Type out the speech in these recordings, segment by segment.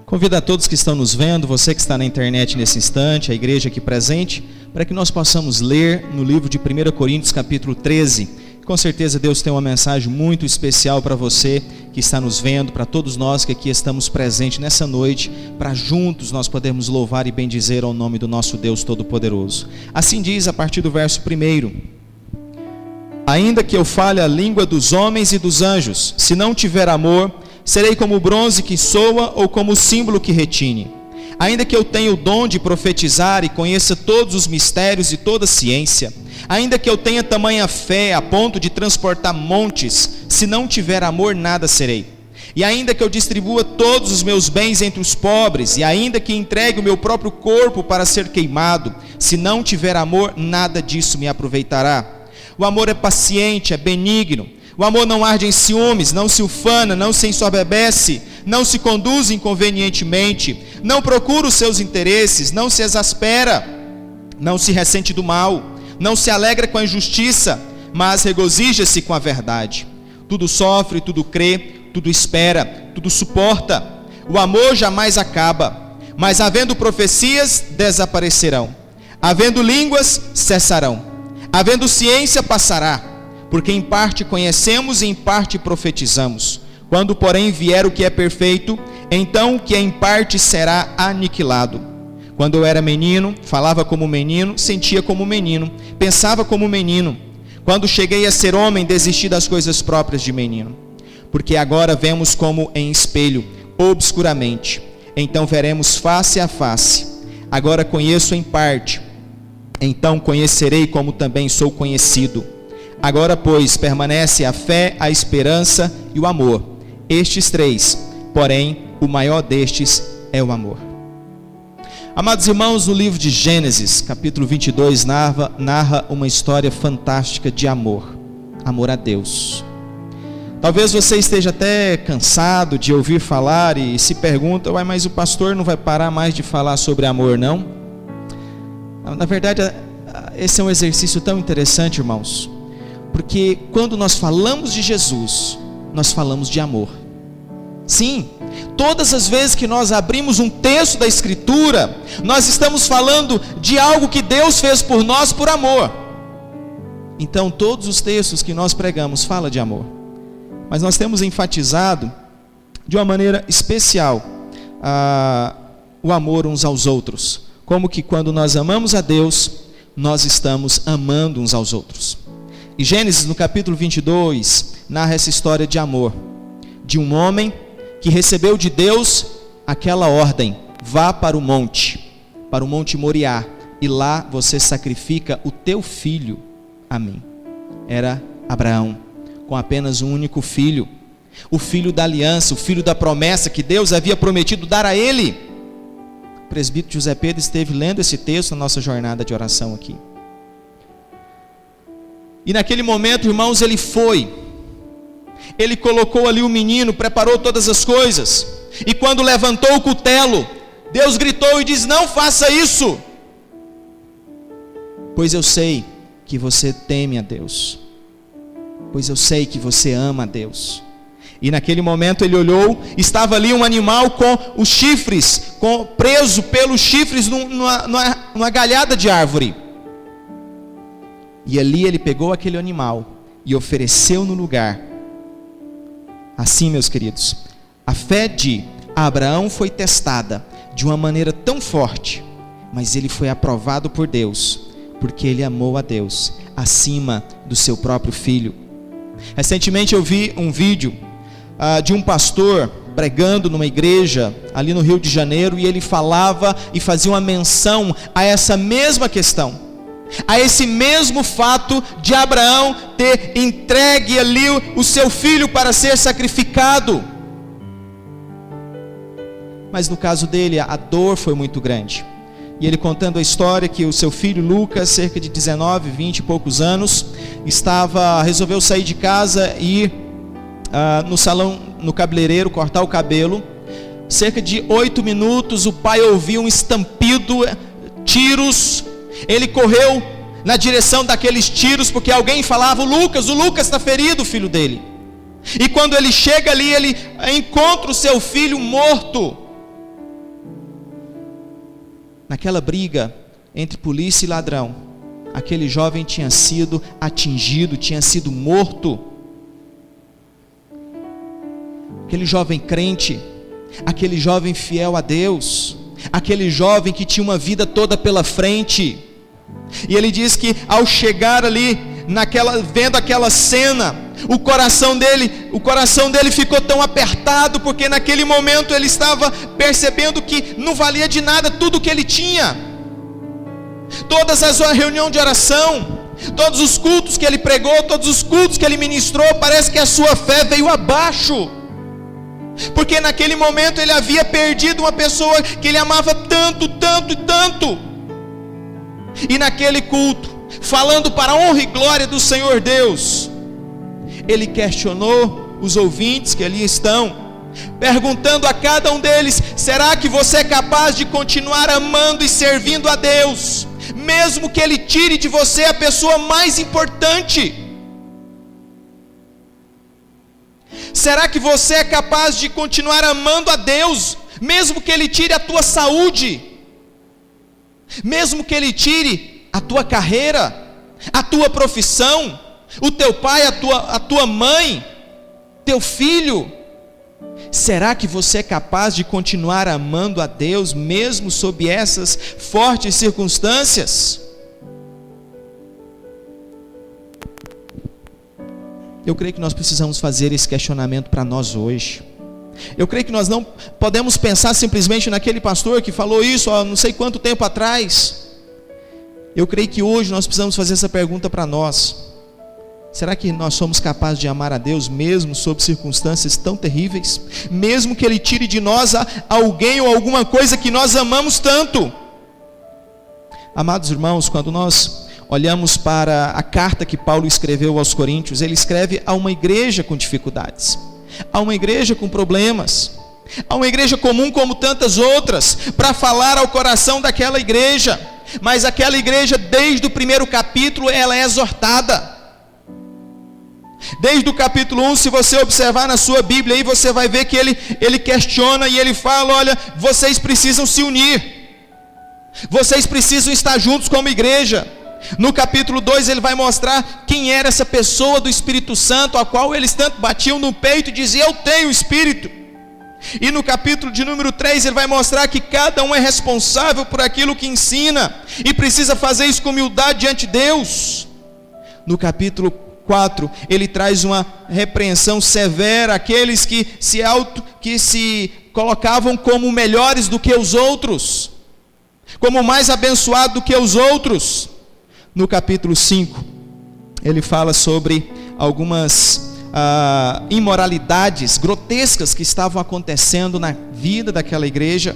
Convido a todos que estão nos vendo, você que está na internet nesse instante, a igreja aqui presente, para que nós possamos ler no livro de 1 Coríntios capítulo 13. Com certeza Deus tem uma mensagem muito especial para você que está nos vendo, para todos nós que aqui estamos presentes nessa noite, para juntos nós podermos louvar e bendizer ao nome do nosso Deus Todo-Poderoso. Assim diz a partir do verso 1: Ainda que eu fale a língua dos homens e dos anjos, se não tiver amor, serei como o bronze que soa ou como o símbolo que retine. Ainda que eu tenha o dom de profetizar e conheça todos os mistérios e toda a ciência, ainda que eu tenha tamanha fé a ponto de transportar montes, se não tiver amor, nada serei. E ainda que eu distribua todos os meus bens entre os pobres, e ainda que entregue o meu próprio corpo para ser queimado, se não tiver amor, nada disso me aproveitará. O amor é paciente, é benigno. O amor não arde em ciúmes, não se ufana, não se ensoberbece, não se conduz inconvenientemente, não procura os seus interesses, não se exaspera, não se ressente do mal, não se alegra com a injustiça, mas regozija-se com a verdade. Tudo sofre, tudo crê, tudo espera, tudo suporta. O amor jamais acaba, mas havendo profecias, desaparecerão. Havendo línguas, cessarão. Havendo ciência, passará. Porque em parte conhecemos e em parte profetizamos. Quando, porém, vier o que é perfeito, então o que é em parte será aniquilado. Quando eu era menino, falava como menino, sentia como menino, pensava como menino. Quando cheguei a ser homem, desisti das coisas próprias de menino. Porque agora vemos como em espelho, obscuramente. Então veremos face a face. Agora conheço em parte. Então conhecerei como também sou conhecido. Agora, pois, permanece a fé, a esperança e o amor. Estes três, porém, o maior destes é o amor. Amados irmãos, no livro de Gênesis, capítulo 22, narra uma história fantástica de amor. Amor a Deus. Talvez você esteja até cansado de ouvir falar e se pergunta, mas o pastor não vai parar mais de falar sobre amor, não? Na verdade, esse é um exercício tão interessante, irmãos. Porque quando nós falamos de Jesus, nós falamos de amor. Sim, todas as vezes que nós abrimos um texto da Escritura, nós estamos falando de algo que Deus fez por nós por amor. Então todos os textos que nós pregamos falam de amor. Mas nós temos enfatizado de uma maneira especial o amor uns aos outros. Como que quando nós amamos a Deus, nós estamos amando uns aos outros. E Gênesis, no capítulo 22, narra essa história de amor, de um homem que recebeu de Deus aquela ordem: vá para o monte Moriá, e lá você sacrifica o teu filho a mim. Era Abraão, com apenas um único filho, o filho da aliança, o filho da promessa que Deus havia prometido dar a ele. O presbítero José Pedro esteve lendo esse texto na nossa jornada de oração aqui. E naquele momento, irmãos, ele colocou ali o menino, preparou todas as coisas, e quando levantou o cutelo, Deus gritou e disse: não faça isso, pois eu sei que você teme a Deus, pois eu sei que você ama a Deus. E naquele momento ele olhou, estava ali um animal com os chifres, preso pelos chifres numa galhada de árvore. E ali ele pegou aquele animal e ofereceu no lugar. Assim, meus queridos, a fé de Abraão foi testada de uma maneira tão forte, mas ele foi aprovado por Deus, porque ele amou a Deus acima do seu próprio filho. Recentemente eu vi um vídeo de um pastor pregando numa igreja ali no Rio de Janeiro, e ele falava e fazia uma menção a essa mesma questão, a esse mesmo fato de Abraão ter entregue ali o seu filho para ser sacrificado. Mas no caso dele, a dor foi muito grande. E ele contando a história que o seu filho Lucas, cerca de 19, 20 e poucos anos, resolveu sair de casa e ir no salão, no cabeleireiro, cortar o cabelo. Cerca de 8 minutos, o pai ouviu um estampido, tiros. Ele correu na direção daqueles tiros, porque alguém falava: o Lucas está ferido, o filho dele. E quando ele chega ali, ele encontra o seu filho morto. naquela briga entre polícia e ladrão, aquele jovem tinha sido atingido, tinha sido morto. Aquele jovem crente, aquele jovem fiel a Deus, aquele jovem que tinha uma vida toda pela frente. E ele diz que ao chegar ali, vendo aquela cena, o coração dele ficou tão apertado, porque naquele momento ele estava percebendo que não valia de nada tudo que ele tinha. Todas as reuniões de oração, todos os cultos que ele pregou, todos os cultos que ele ministrou, parece que a sua fé veio abaixo, porque naquele momento ele havia perdido uma pessoa que ele amava tanto, tanto e tanto. E naquele culto, falando para a honra e glória do Senhor Deus, ele questionou os ouvintes que ali estão, perguntando a cada um deles: será que você é capaz de continuar amando e servindo a Deus, mesmo que Ele tire de você a pessoa mais importante? Será que você é capaz de continuar amando a Deus, mesmo que Ele tire a tua saúde, mesmo que Ele tire a tua carreira, a tua profissão, o teu pai, a tua mãe, teu filho? Será que você é capaz de continuar amando a Deus, mesmo sob essas fortes circunstâncias? Eu creio que nós precisamos fazer esse questionamento para nós hoje. Eu creio que nós não podemos pensar simplesmente naquele pastor que falou isso há não sei quanto tempo atrás. Eu creio que hoje nós precisamos fazer essa pergunta para nós. Será que nós somos capazes de amar a Deus mesmo sob circunstâncias tão terríveis? Mesmo que Ele tire de nós alguém ou alguma coisa que nós amamos tanto? Amados irmãos, quando nós olhamos para a carta que Paulo escreveu aos Coríntios, ele escreve a uma igreja com dificuldades, a uma igreja com problemas, a uma igreja comum como tantas outras, para falar ao coração daquela igreja. Mas aquela igreja, desde o primeiro capítulo, ela é exortada. Desde o capítulo 1, se você observar na sua Bíblia, aí você vai ver que ele questiona e ele fala: olha, vocês precisam se unir, vocês precisam estar juntos como igreja. No capítulo 2 ele vai mostrar quem era essa pessoa do Espírito Santo, a qual eles tanto batiam no peito e diziam: eu tenho o Espírito. E no capítulo de número 3 ele vai mostrar que cada um é responsável por aquilo que ensina, e precisa fazer isso com humildade diante de Deus. No capítulo 4 ele traz uma repreensão severa àqueles que se colocavam como melhores do que os outros, como mais abençoados do que os outros. No capítulo 5 ele fala sobre algumas imoralidades grotescas que estavam acontecendo na vida daquela igreja.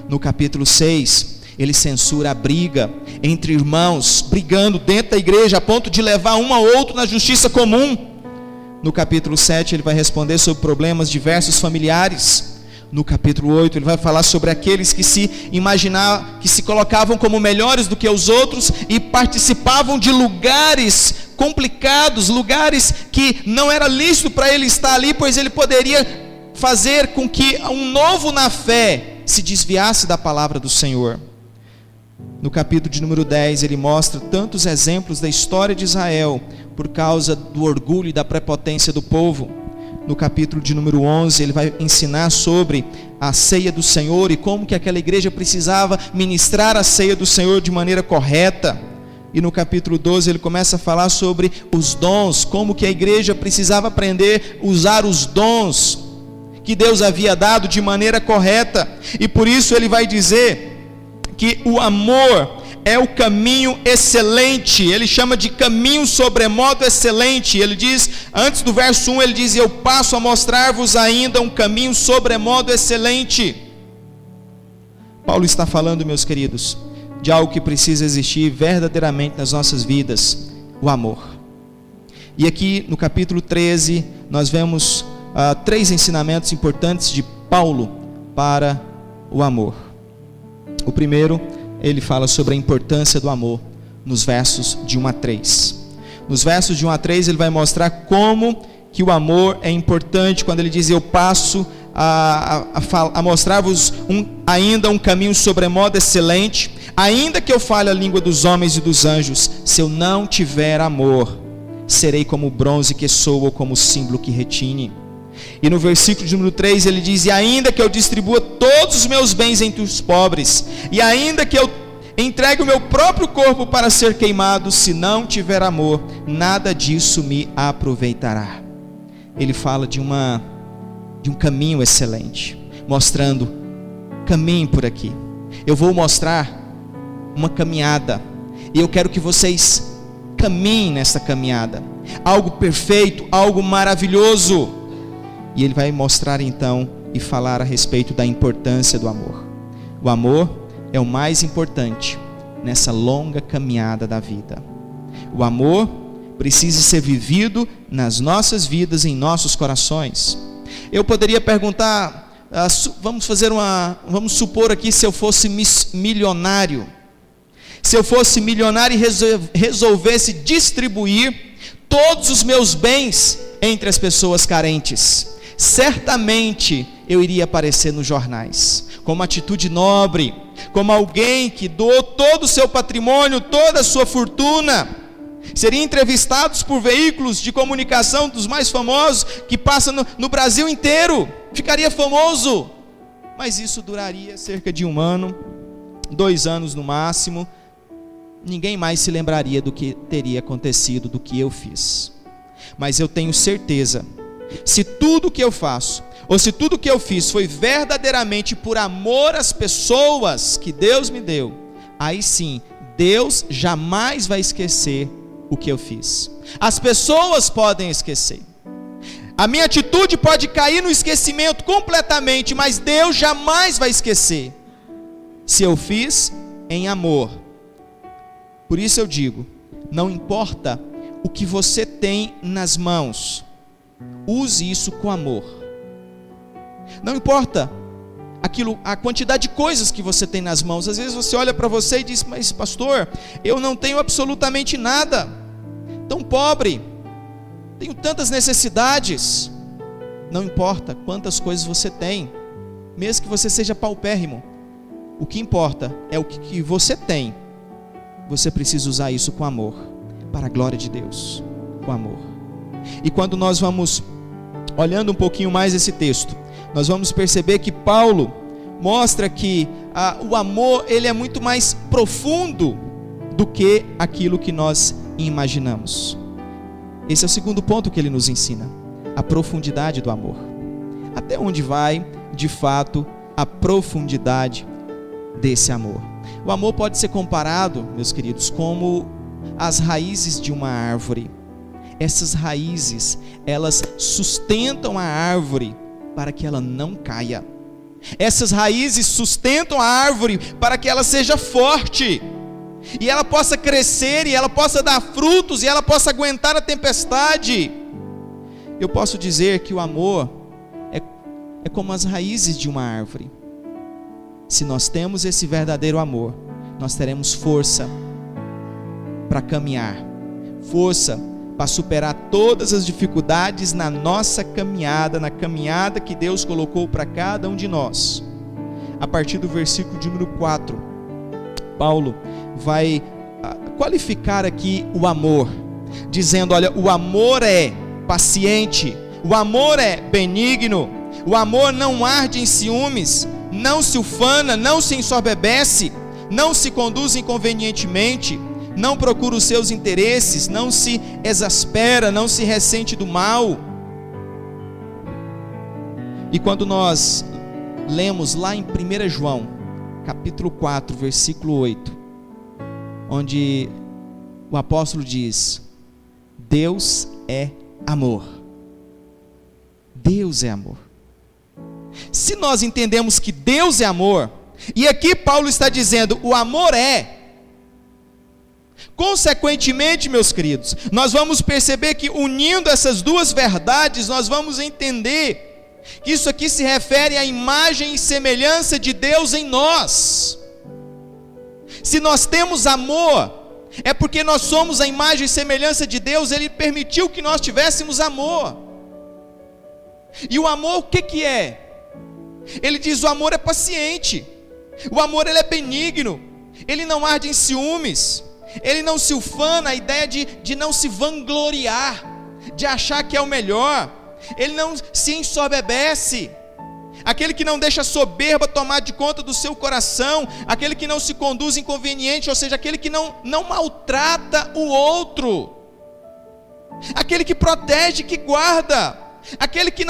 No capítulo 6 ele censura a briga entre irmãos, brigando dentro da igreja a ponto de levar um ao outro na justiça comum. No capítulo 7 ele vai responder sobre problemas diversos familiares. No capítulo 8 ele vai falar sobre aqueles que se colocavam como melhores do que os outros e participavam de lugares complicados, lugares que não era lícito para ele estar ali, pois ele poderia fazer com que um novo na fé se desviasse da palavra do Senhor. No capítulo de número 10 ele mostra tantos exemplos da história de Israel por causa do orgulho e da prepotência do povo. No capítulo de número 11 ele vai ensinar sobre a ceia do Senhor e como que aquela igreja precisava ministrar a ceia do Senhor de maneira correta. E no capítulo 12 ele começa a falar sobre os dons, como que a igreja precisava aprender a usar os dons que Deus havia dado de maneira correta. E por isso ele vai dizer que o amor é o caminho excelente. Ele chama de caminho sobremodo excelente. Ele diz, antes do verso 1 ele diz: eu passo a mostrar-vos ainda um caminho sobremodo excelente. Paulo está falando, meus queridos, de algo que precisa existir verdadeiramente nas nossas vidas: o amor. E aqui no capítulo 13 nós vemos 3 ensinamentos importantes de Paulo para o amor. O primeiro, ele fala sobre a importância do amor nos versos de 1 a 3. Nos versos de 1 a 3 ele vai mostrar como que o amor é importante, quando ele diz: eu passo a mostrar-vos ainda um caminho sobremodo excelente. Ainda que eu fale a língua dos homens e dos anjos, se eu não tiver amor, serei como o bronze que soa ou como o símbolo que retine. E no versículo de número 3 ele diz: e ainda que eu distribua todos os meus bens entre os pobres, e ainda que eu entregue o meu próprio corpo para ser queimado, se não tiver amor, nada disso me aproveitará. Ele fala de um caminho excelente, mostrando: caminhe por aqui. Eu vou mostrar uma caminhada, e eu quero que vocês caminhem nessa caminhada, algo perfeito, algo maravilhoso. E ele vai mostrar então e falar a respeito da importância do amor. O amor é o mais importante nessa longa caminhada da vida. O amor precisa ser vivido nas nossas vidas, em nossos corações. Eu poderia perguntar, vamos supor aqui, se eu fosse milionário, se eu fosse milionário e resolvesse distribuir todos os meus bens entre as pessoas carentes, certamente eu iria aparecer nos jornais, como atitude nobre, como alguém que doou todo o seu patrimônio, toda a sua fortuna. Seria entrevistados por veículos de comunicação dos mais famosos, que passam no Brasil inteiro, ficaria famoso. Mas isso duraria cerca de 1 ano, 2 anos no máximo. Ninguém mais se lembraria do que teria acontecido, do que eu fiz. Mas eu tenho certeza, se tudo que eu faço, ou se tudo que eu fiz foi verdadeiramente por amor às pessoas que Deus me deu, aí sim, Deus jamais vai esquecer o que eu fiz. As pessoas podem esquecer, a minha atitude pode cair no esquecimento completamente, mas Deus jamais vai esquecer, se eu fiz em amor. Por isso eu digo, não importa o que você tem nas mãos, use isso com amor. Não importa a quantidade de coisas que você tem nas mãos. Às vezes você olha para você e diz: mas pastor, eu não tenho absolutamente nada, tão pobre, tenho tantas necessidades. Não importa quantas coisas você tem, mesmo que você seja paupérrimo, o que importa é o que você tem. Você precisa usar isso com amor, para a glória de Deus, com amor. E quando nós vamos olhando um pouquinho mais esse texto, nós vamos perceber que Paulo mostra que o amor, ele é muito mais profundo do que aquilo que nós imaginamos. Esse é o segundo ponto que ele nos ensina, a profundidade do amor. Até onde vai, de fato, a profundidade desse amor? O amor pode ser comparado, meus queridos, como as raízes de uma árvore. Essas raízes, elas sustentam a árvore para que ela não caia. Essas raízes sustentam a árvore para que ela seja forte, e ela possa crescer, e ela possa dar frutos, e ela possa aguentar a tempestade. Eu posso dizer que o amor é como as raízes de uma árvore. Se nós temos esse verdadeiro amor, nós teremos força para caminhar, força para superar todas as dificuldades na nossa caminhada, na caminhada que Deus colocou para cada um de nós. A partir do versículo de número 4, Paulo vai qualificar aqui o amor, dizendo: olha, o amor é paciente, o amor é benigno, o amor não arde em ciúmes, não se ufana, não se ensoberbece, não se conduz inconvenientemente, não procura os seus interesses, não se exaspera, não se ressente do mal. E quando nós lemos lá em 1 João, capítulo 4, versículo 8, onde o apóstolo diz: Deus é amor. Deus é amor. Se nós entendemos que Deus é amor, e aqui Paulo está dizendo: o amor é, consequentemente, meus queridos, nós vamos perceber que unindo essas duas verdades, nós vamos entender que isso aqui se refere à imagem e semelhança de Deus em nós. Se nós temos amor, é porque nós somos a imagem e semelhança de Deus. Ele permitiu que nós tivéssemos amor. E o amor, o que é? Ele diz: o amor é paciente, o amor ele é benigno, ele não arde em ciúmes, ele não se ufana, a ideia de não se vangloriar, de achar que é o melhor, ele não se ensoberbece, aquele que não deixa a soberba tomar de conta do seu coração, aquele que não se conduz inconveniente, ou seja, aquele que não maltrata o outro, aquele que protege, que guarda, aquele que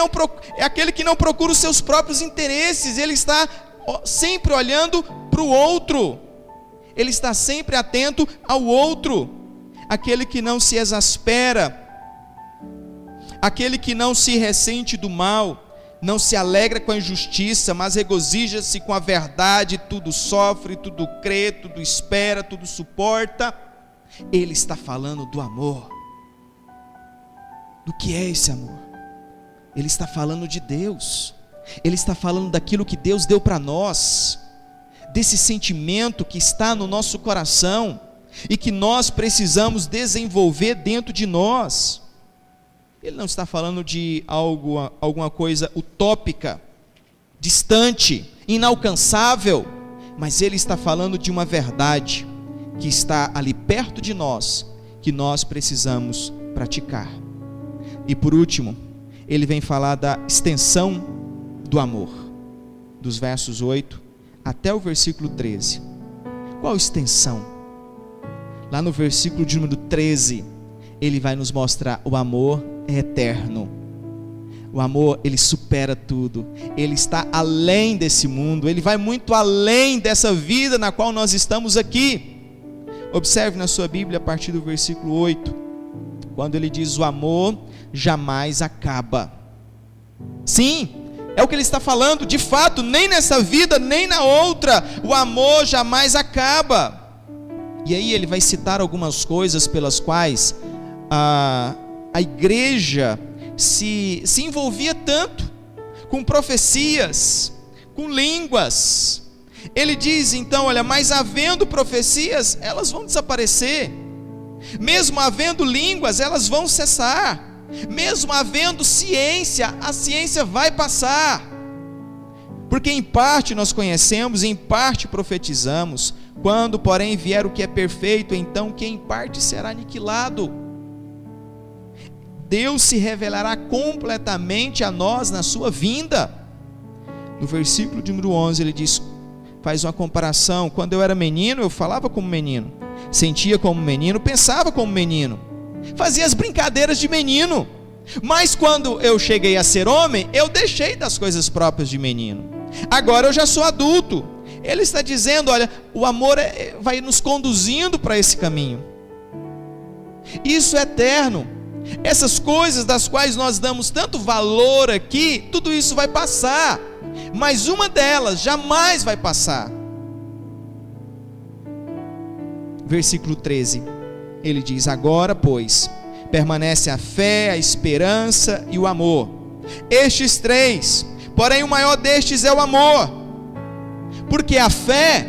não procura os seus próprios interesses, ele está sempre olhando para o outro, ele está sempre atento ao outro, aquele que não se exaspera, aquele que não se ressente do mal, não se alegra com a injustiça, mas regozija-se com a verdade, tudo sofre, tudo crê, tudo espera, tudo suporta. Ele está falando do amor. Do que é esse amor? Ele está falando de Deus, ele está falando daquilo que Deus deu para nós, desse sentimento que está no nosso coração, e que nós precisamos desenvolver dentro de nós. Ele não está falando de alguma coisa utópica, distante, inalcançável, mas ele está falando de uma verdade, que está ali perto de nós, que nós precisamos praticar. E por último, ele vem falar da extensão do amor, dos versos 8 até o versículo 13. Qual extensão? Lá no versículo de número 13, ele vai nos mostrar o amor é eterno. O amor, ele supera tudo, ele está além desse mundo, ele vai muito além dessa vida na qual nós estamos aqui. Observe na sua Bíblia a partir do versículo 8, quando ele diz: o amor jamais acaba. Sim, é o que ele está falando, de fato, nem nessa vida, nem na outra, o amor jamais acaba. E aí ele vai citar algumas coisas pelas quais a igreja se envolvia tanto, com profecias, com línguas. Ele diz então, olha, mas havendo profecias, elas vão desaparecer, mesmo havendo línguas, elas vão cessar, mesmo havendo ciência, a ciência vai passar, porque em parte nós conhecemos, em parte profetizamos. Quando porém vier o que é perfeito, então que em parte será aniquilado. Deus se revelará completamente a nós na sua vinda. No versículo de número 11 ele diz, faz uma comparação: quando eu era menino, eu falava como menino, sentia como menino, pensava como menino, fazia as brincadeiras de menino, mas quando eu cheguei a ser homem, eu deixei das coisas próprias de menino, agora eu já sou adulto. Ele está dizendo, olha, o amor vai nos conduzindo para esse caminho, isso é eterno. Essas coisas das quais nós damos tanto valor aqui, tudo isso vai passar, mas uma delas jamais vai passar. Versículo 13, ele diz: agora, pois, permanece a fé, a esperança e o amor. Estes três, porém o maior destes é o amor. Porque a fé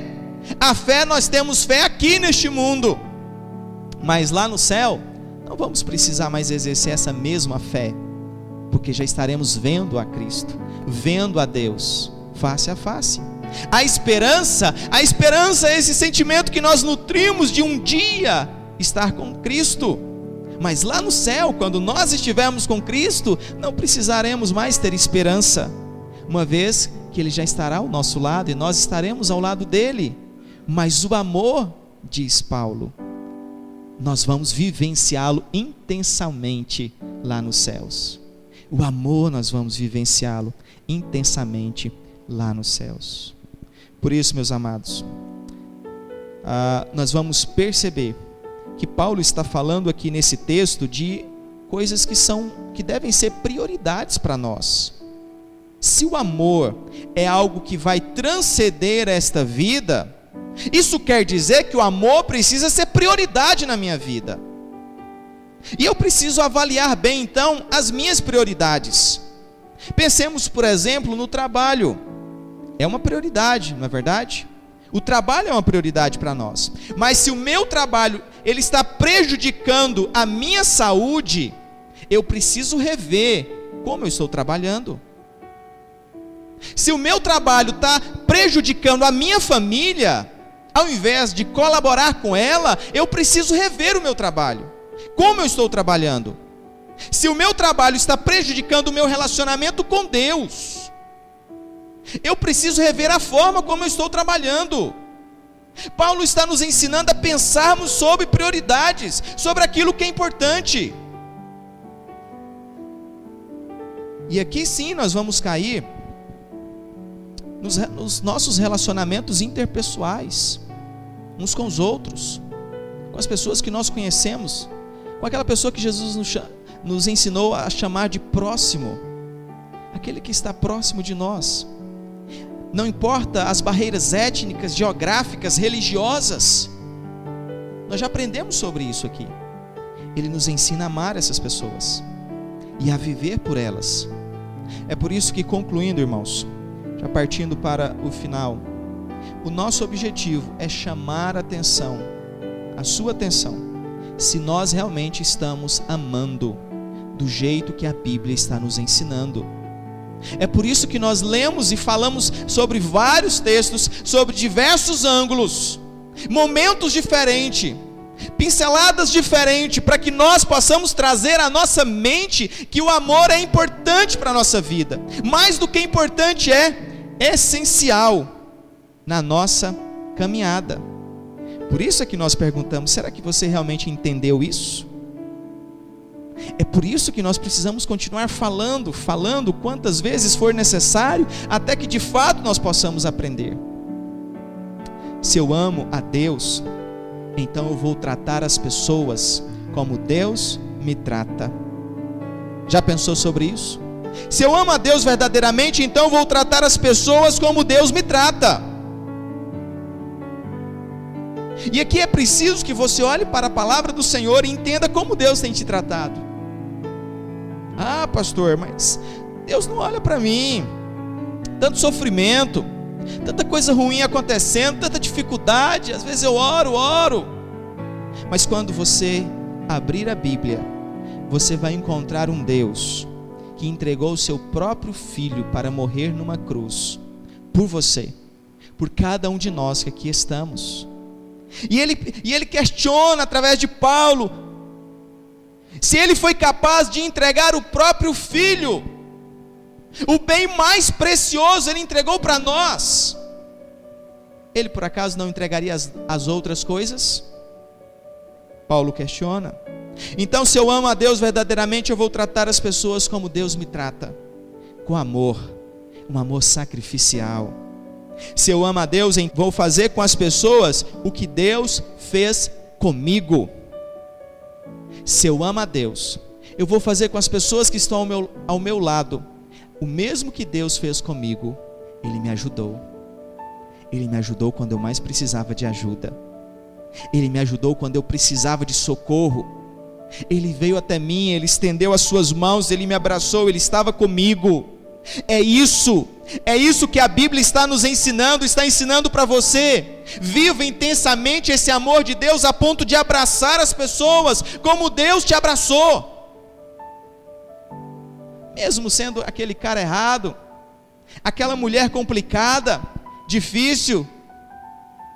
nós temos fé aqui neste mundo, mas lá no céu não vamos precisar mais exercer essa mesma fé, porque já estaremos vendo a Cristo, vendo a Deus face a face. A esperança é esse sentimento que nós nutrimos de um dia estar com Cristo, mas lá no céu, quando nós estivermos com Cristo, não precisaremos mais ter esperança, uma vez que Ele já estará ao nosso lado e nós estaremos ao lado dEle. Mas o amor, diz Paulo, nós vamos vivenciá-lo intensamente lá nos céus. O amor nós vamos vivenciá-lo intensamente lá nos céus. Por isso, meus amados, nós vamos perceber que Paulo está falando aqui nesse texto de coisas que devem ser prioridades para nós. Se o amor é algo que vai transcender esta vida, isso quer dizer que o amor precisa ser prioridade na minha vida. E eu preciso avaliar bem então as minhas prioridades. Pensemos, por exemplo, no trabalho. É uma prioridade, não é verdade? O trabalho é uma prioridade para nós. Mas se o meu trabalho ele está prejudicando a minha saúde, eu preciso rever como eu estou trabalhando. Se o meu trabalho está prejudicando a minha família, ao invés de colaborar com ela, eu preciso rever o meu trabalho. Como eu estou trabalhando? Se o meu trabalho está prejudicando o meu relacionamento com Deus, eu preciso rever a forma como eu estou trabalhando. Paulo está nos ensinando a pensarmos sobre prioridades, sobre aquilo que é importante. E aqui sim nós vamos cair nos nossos relacionamentos interpessoais, uns com os outros, com as pessoas que nós conhecemos, com aquela pessoa que Jesus nos ensinou a chamar de próximo, aquele que está próximo de nós. Não importa as barreiras étnicas, geográficas, religiosas, nós já aprendemos sobre isso aqui. Ele nos ensina a amar essas pessoas e a viver por elas. É por isso que, concluindo, irmãos, já partindo para o final, o nosso objetivo é chamar a atenção, a sua atenção, se nós realmente estamos amando do jeito que a Bíblia está nos ensinando. É por isso que nós lemos e falamos sobre vários textos, sobre diversos ângulos, momentos diferentes, pinceladas diferentes, para que nós possamos trazer à nossa mente que o amor é importante para a nossa vida. Mais do que importante, é essencial na nossa caminhada. Por isso é que nós perguntamos: será que você realmente entendeu isso? É por isso que nós precisamos continuar falando quantas vezes for necessário, até que de fato nós possamos aprender. Se eu amo a Deus, então eu vou tratar as pessoas como Deus me trata. Já pensou sobre isso? Se eu amo a Deus verdadeiramente, então eu vou tratar as pessoas como Deus me trata. E aqui é preciso que você olhe para a palavra do Senhor e entenda como Deus tem te tratado. Ah, pastor, mas Deus não olha para mim. Tanto sofrimento, tanta coisa ruim acontecendo, tanta dificuldade. Às vezes eu oro. Mas quando você abrir a Bíblia, você vai encontrar um Deus que entregou o seu próprio Filho para morrer numa cruz, por você, por cada um de nós que aqui estamos. E ele questiona através de Paulo, se ele foi capaz de entregar o próprio Filho, o bem mais precioso ele entregou para nós, ele por acaso não entregaria as outras coisas? Paulo questiona. Então, se eu amo a Deus verdadeiramente, eu vou tratar as pessoas como Deus me trata, com amor, um amor sacrificial. Se eu amo a Deus, vou fazer com as pessoas o que Deus fez comigo. Se eu amo a Deus, eu vou fazer com as pessoas que estão ao meu lado o mesmo que Deus fez comigo. Ele me ajudou. Ele me ajudou quando eu mais precisava de ajuda. Ele me ajudou quando eu precisava de socorro. Ele veio até mim, Ele estendeu as suas mãos, Ele me abraçou, Ele estava comigo. É isso que a Bíblia está nos ensinando, está ensinando para você. Viva intensamente esse amor de Deus a ponto de abraçar as pessoas como Deus te abraçou. Mesmo sendo aquele cara errado, aquela mulher complicada, difícil,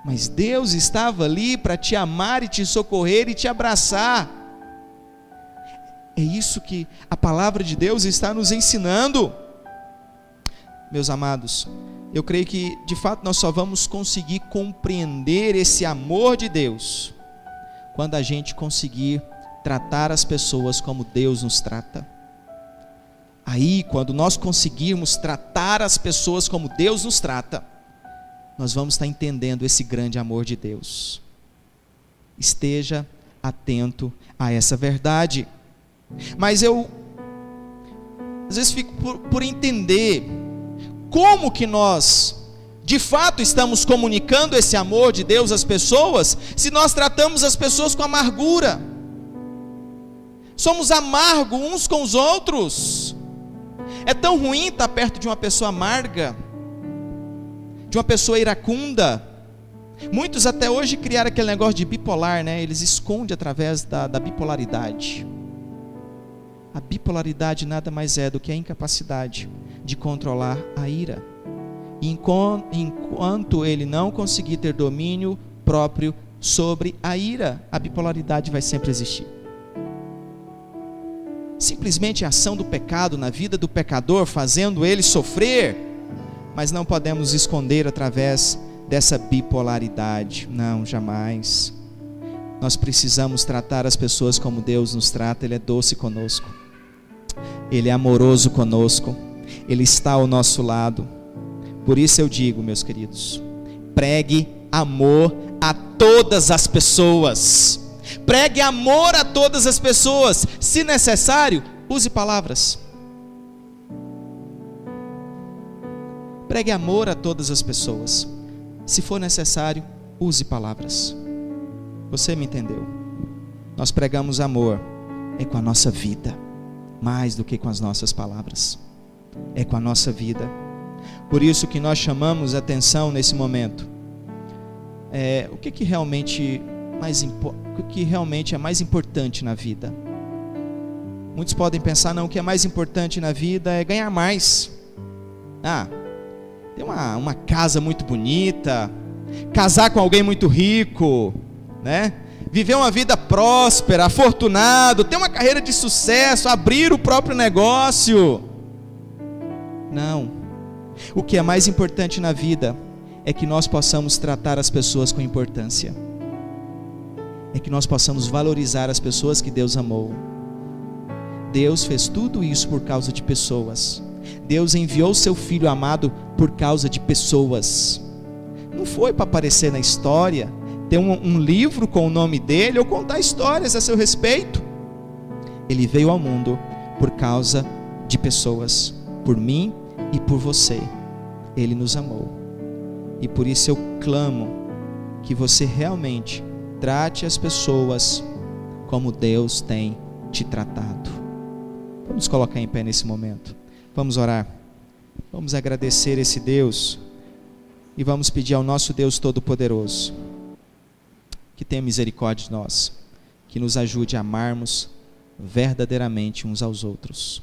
mas Deus estava ali para te amar e te socorrer e te abraçar. É isso que a palavra de Deus está nos ensinando. Meus amados, eu creio que de fato nós só vamos conseguir compreender esse amor de Deus quando a gente conseguir tratar as pessoas como Deus nos trata. Aí, quando nós conseguirmos tratar as pessoas como Deus nos trata, nós vamos estar entendendo esse grande amor de Deus. Esteja atento a essa verdade. Mas eu às vezes fico por entender como que nós de fato estamos comunicando esse amor de Deus às pessoas, se nós tratamos as pessoas com amargura. Somos amargos uns com os outros. É tão ruim estar perto de uma pessoa amarga, de uma pessoa iracunda. Muitos até hoje criaram aquele negócio de bipolar, né? Eles escondem através da bipolaridade. A bipolaridade nada mais é do que a incapacidade de controlar a ira. Enquanto ele não conseguir ter domínio próprio sobre a ira. A bipolaridade vai sempre existir. Simplesmente a ação do pecado na vida do pecador, fazendo ele sofrer, mas não podemos esconder através dessa bipolaridade. Não, jamais. Nós precisamos tratar as pessoas como Deus nos trata. Ele é doce conosco, Ele é amoroso conosco, Ele está ao nosso lado. Por isso eu digo, meus queridos, pregue amor a todas as pessoas. Pregue amor a todas as pessoas. Se necessário, use palavras. Pregue amor a todas as pessoas. Se for necessário, use palavras. Você me entendeu? Nós pregamos amor é com a nossa vida, mais do que com as nossas palavras. É com a nossa vida. Por isso que nós chamamos a atenção nesse momento. O que realmente é mais importante na vida? Muitos podem pensar, não, o que é mais importante na vida é ganhar mais. Ter uma casa muito bonita, casar com alguém muito rico, né? Viver uma vida próspera, afortunado, ter uma carreira de sucesso, abrir o próprio negócio. Não. O que é mais importante na vida é que nós possamos tratar as pessoas com importância. É que nós possamos valorizar as pessoas que Deus amou. Deus fez tudo isso por causa de pessoas. Deus enviou seu Filho amado por causa de pessoas. Não foi para aparecer na história, ter um livro com o nome dele ou contar histórias a seu respeito. Ele veio ao mundo por causa de pessoas, por mim e por você. Ele nos amou. E por isso eu clamo que você realmente trate as pessoas como Deus tem te tratado. Vamos colocar em pé nesse momento. Vamos orar. Vamos agradecer esse Deus e vamos pedir ao nosso Deus Todo-Poderoso que tenha misericórdia de nós, que nos ajude a amarmos verdadeiramente uns aos outros.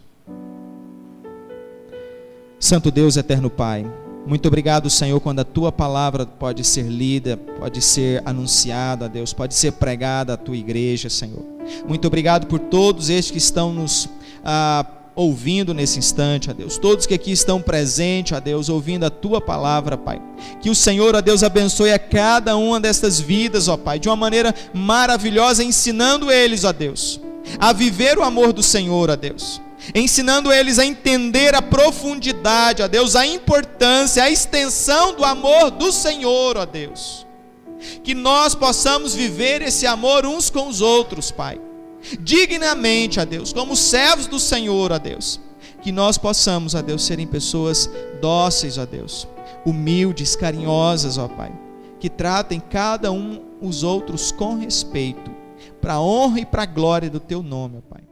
Santo Deus, eterno Pai, muito obrigado, Senhor, quando a Tua palavra pode ser lida, pode ser anunciada, Deus, pode ser pregada à Tua igreja, Senhor. Muito obrigado por todos estes que estão nos ouvindo nesse instante, ó Deus, todos que aqui estão presentes, ó Deus, ouvindo a Tua palavra, Pai, que o Senhor, ó Deus, abençoe a cada uma destas vidas, ó Pai, de uma maneira maravilhosa, ensinando eles, ó Deus, a viver o amor do Senhor, ó Deus, ensinando eles a entender a profundidade, ó Deus, a importância, a extensão do amor do Senhor, ó Deus, que nós possamos viver esse amor uns com os outros, Pai, dignamente, ó Deus, como servos do Senhor, ó Deus, que nós possamos, ó Deus, serem pessoas dóceis, ó Deus, humildes, carinhosas, ó Pai, que tratem cada um os outros com respeito, para a honra e para a glória do Teu nome, ó Pai.